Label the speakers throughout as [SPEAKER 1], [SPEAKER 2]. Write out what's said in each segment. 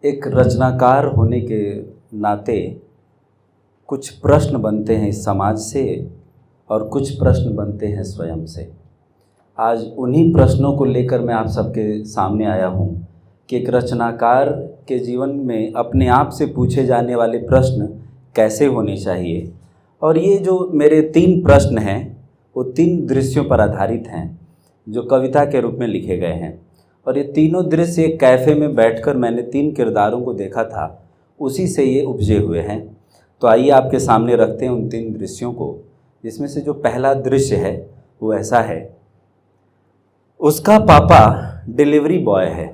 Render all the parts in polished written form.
[SPEAKER 1] एक रचनाकार होने के नाते कुछ प्रश्न बनते हैं इस समाज से और कुछ प्रश्न बनते हैं स्वयं से। आज उन्हीं प्रश्नों को लेकर मैं आप सबके सामने आया हूँ कि एक रचनाकार के जीवन में अपने आप से पूछे जाने वाले प्रश्न कैसे होने चाहिए। और ये जो मेरे 3 प्रश्न हैं वो 3 दृश्यों पर आधारित हैं जो कविता के रूप में लिखे गए हैं। और ये तीनों दृश्य एक कैफ़े में बैठकर मैंने 3 किरदारों को देखा था, उसी से ये उपजे हुए हैं। तो आइए आपके सामने रखते हैं उन 3 दृश्यों को, जिसमें से जो पहला दृश्य है वो ऐसा है। उसका पापा डिलीवरी बॉय है।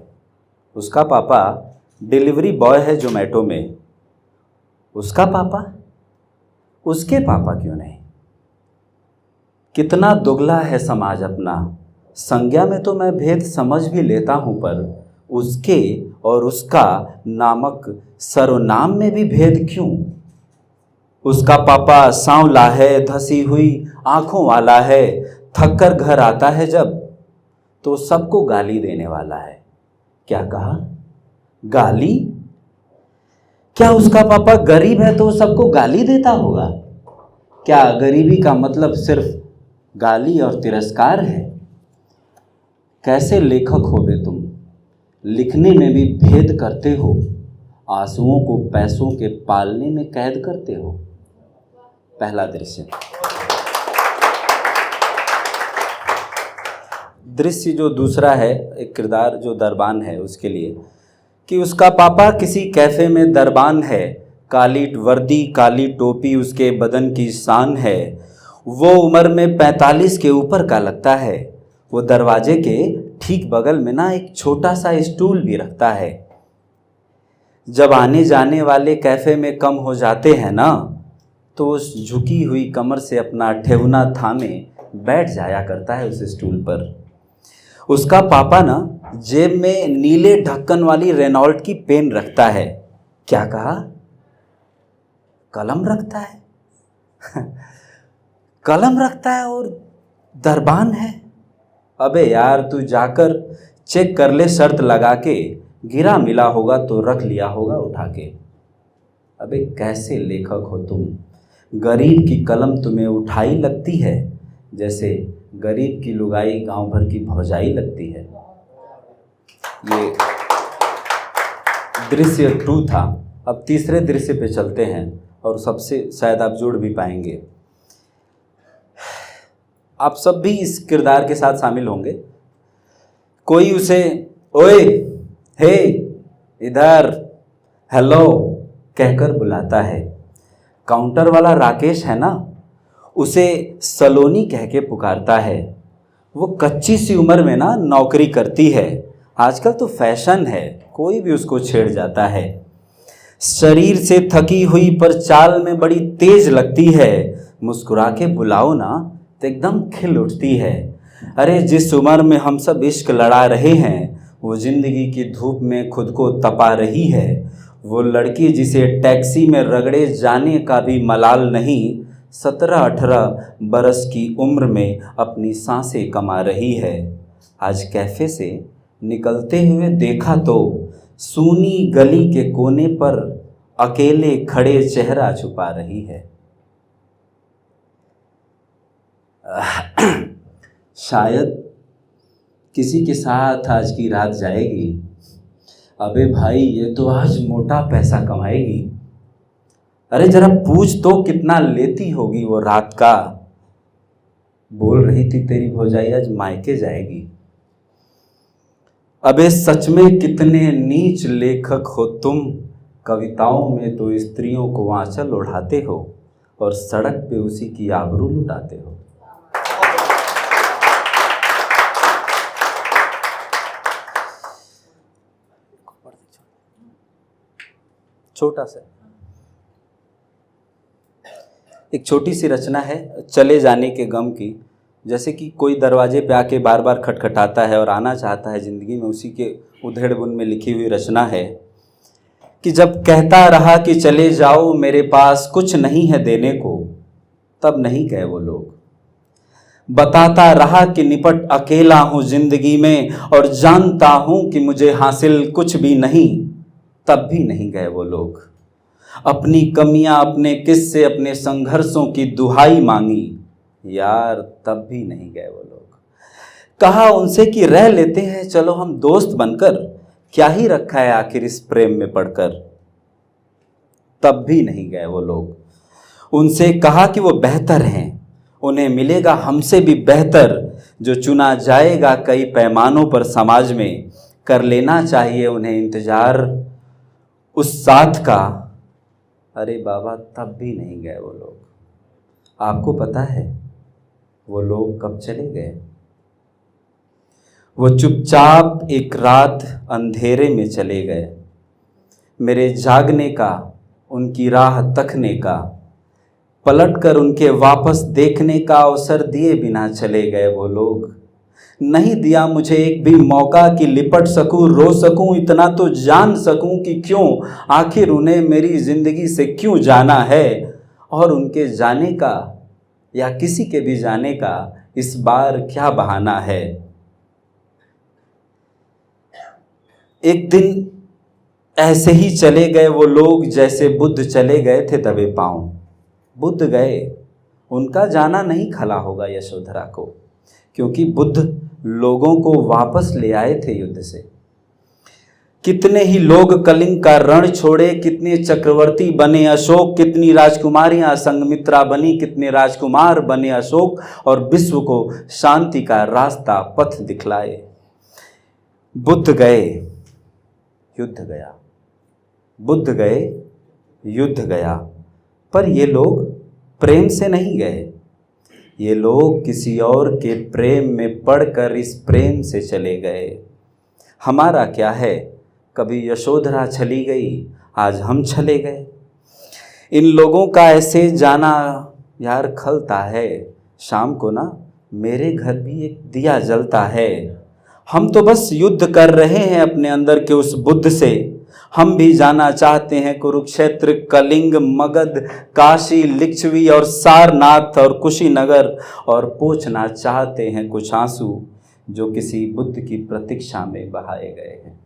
[SPEAKER 1] उसका पापा डिलीवरी बॉय है ज़ोमैटो में। उसका पापा, उसके पापा क्यों नहीं? कितना दुगला है समाज अपना। संज्ञा में तो मैं भेद समझ भी लेता हूँ, पर उसके और उसका नामक सर्वनाम में भी भेद क्यों? उसका पापा सांवला है, धसी हुई आँखों वाला है, थक कर घर आता है जब तो सबको गाली देने वाला है। क्या कहा? गाली? क्या उसका पापा गरीब है तो सबको गाली देता होगा? क्या गरीबी का मतलब सिर्फ गाली और तिरस्कार है? कैसे लेखक हो बे तुम, लिखने में भी भेद करते हो, आंसुओं को पैसों के पालने में कैद करते हो। पहला दृश्य। दृश्य जो दूसरा है, एक किरदार जो दरबान है उसके लिए, कि उसका पापा किसी कैफ़े में दरबान है। काली वर्दी काली टोपी उसके बदन की शान है। वो उम्र में 45 के ऊपर का लगता है। वो दरवाजे के ठीक बगल में ना एक छोटा सा स्टूल भी रखता है। जब आने जाने वाले कैफ़े में कम हो जाते हैं ना, तो उस झुकी हुई कमर से अपना ठेहुना थामे बैठ जाया करता है उस स्टूल पर। उसका पापा ना जेब में नीले ढक्कन वाली रेनॉल्ट की पेन रखता है। क्या कहा? कलम रखता है। कलम रखता है और दरबान है। अबे यार, तू जाकर चेक कर ले, शर्त लगा के, गिरा मिला होगा तो रख लिया होगा उठा के। अबे कैसे लेखक हो तुम? गरीब की कलम तुम्हें उठाई लगती है, जैसे गरीब की लुगाई गांव भर की भौजाई लगती है। ये दृश्य 2 था। अब तीसरे दृश्य पे चलते हैं और सबसे शायद आप जुड़ भी पाएंगे। आप सब भी इस किरदार के साथ शामिल होंगे। कोई उसे ओए, हे, इधर, हेलो कहकर बुलाता है। काउंटर वाला राकेश है ना, उसे सलोनी कह के पुकारता है। वो कच्ची सी उम्र में ना नौकरी करती है। आजकल तो फैशन है, कोई भी उसको छेड़ जाता है। शरीर से थकी हुई पर चाल में बड़ी तेज लगती है। मुस्कुरा के बुलाओ ना तो एकदम खिल उठती है। अरे जिस उम्र में हम सब इश्क लड़ा रहे हैं, वो जिंदगी की धूप में खुद को तपा रही है। वो लड़की जिसे टैक्सी में रगड़े जाने का भी मलाल नहीं, 17-18 बरस की उम्र में अपनी सांसें कमा रही है। आज कैफ़े से निकलते हुए देखा तो सूनी गली के कोने पर अकेले खड़े चेहरा छुपा रही है। शायद किसी के साथ आज की रात जाएगी। अबे भाई, ये तो आज मोटा पैसा कमाएगी। अरे जरा पूछ तो कितना लेती होगी वो रात का। बोल रही थी तेरी भौजाई आज मायके जाएगी। अबे सच में कितने नीच लेखक हो तुम। कविताओं में तो स्त्रियों को आंचल ओढ़ाते हो और सड़क पे उसी की आबरू लुटाते हो। छोटा सा एक छोटी सी रचना है चले जाने के गम की। जैसे कि कोई दरवाजे पे आके बार बार खटखटाता है और आना चाहता है ज़िंदगी में, उसी के उधेड़ बुन में लिखी हुई रचना है कि जब कहता रहा कि चले जाओ, मेरे पास कुछ नहीं है देने को, तब नहीं गए वो लोग। बताता रहा कि निपट अकेला हूँ ज़िंदगी में और जानता हूँ कि मुझे हासिल कुछ भी नहीं, तब भी नहीं गए वो लोग। अपनी कमियां, अपने किस्से, अपने संघर्षों की दुहाई मांगी, यार तब भी नहीं गए वो लोग। कहा उनसे कि रह लेते हैं चलो हम दोस्त बनकर, क्या ही रखा है आखिर इस प्रेम में पड़कर, तब भी नहीं गए वो लोग। उनसे कहा कि वो बेहतर हैं, उन्हें मिलेगा हमसे भी बेहतर, जो चुना जाएगा कई पैमानों पर समाज में, कर लेना चाहिए उन्हें इंतजार उस साथ का। अरे बाबा तब भी नहीं गए वो लोग। आपको पता है वो लोग कब चले गए? वो चुपचाप एक रात अंधेरे में चले गए। मेरे जागने का, उनकी राह तकने का, पलटकर उनके वापस देखने का अवसर दिए बिना चले गए वो लोग। नहीं दिया मुझे एक भी मौका कि लिपट सकूं, रो सकूं, इतना तो जान सकूं कि क्यों आखिर उन्हें मेरी ज़िंदगी से क्यों जाना है। और उनके जाने का या किसी के भी जाने का इस बार क्या बहाना है। एक दिन ऐसे ही चले गए वो लोग जैसे बुद्ध चले गए थे दबे पांव। बुद्ध गए, उनका जाना नहीं खला होगा यशोधरा को, क्योंकि बुद्ध लोगों को वापस ले आए थे युद्ध से। कितने ही लोग कलिंग का रण छोड़े, कितने चक्रवर्ती बने अशोक, कितनी राजकुमारियां संगमित्रा बनी, कितने राजकुमार बने अशोक, और विश्व को शांति का रास्ता पथ दिखलाए। बुद्ध गए, युद्ध गया, बुद्ध गए, युद्ध गया, पर ये लोग प्रेम से नहीं गए। ये लोग किसी और के प्रेम में पड़कर इस प्रेम से चले गए। हमारा क्या है, कभी यशोधरा चली गई, आज हम चले गए। इन लोगों का ऐसे जाना यार खलता है। शाम को ना मेरे घर भी एक दिया जलता है। हम तो बस युद्ध कर रहे हैं अपने अंदर के उस बुद्ध से। हम भी जाना चाहते हैं कुरुक्षेत्र, कलिंग, मगध, काशी, लिच्छवी और सारनाथ और कुशीनगर, और पोंछना चाहते हैं कुछ आंसू जो किसी बुद्ध की प्रतीक्षा में बहाए गए हैं।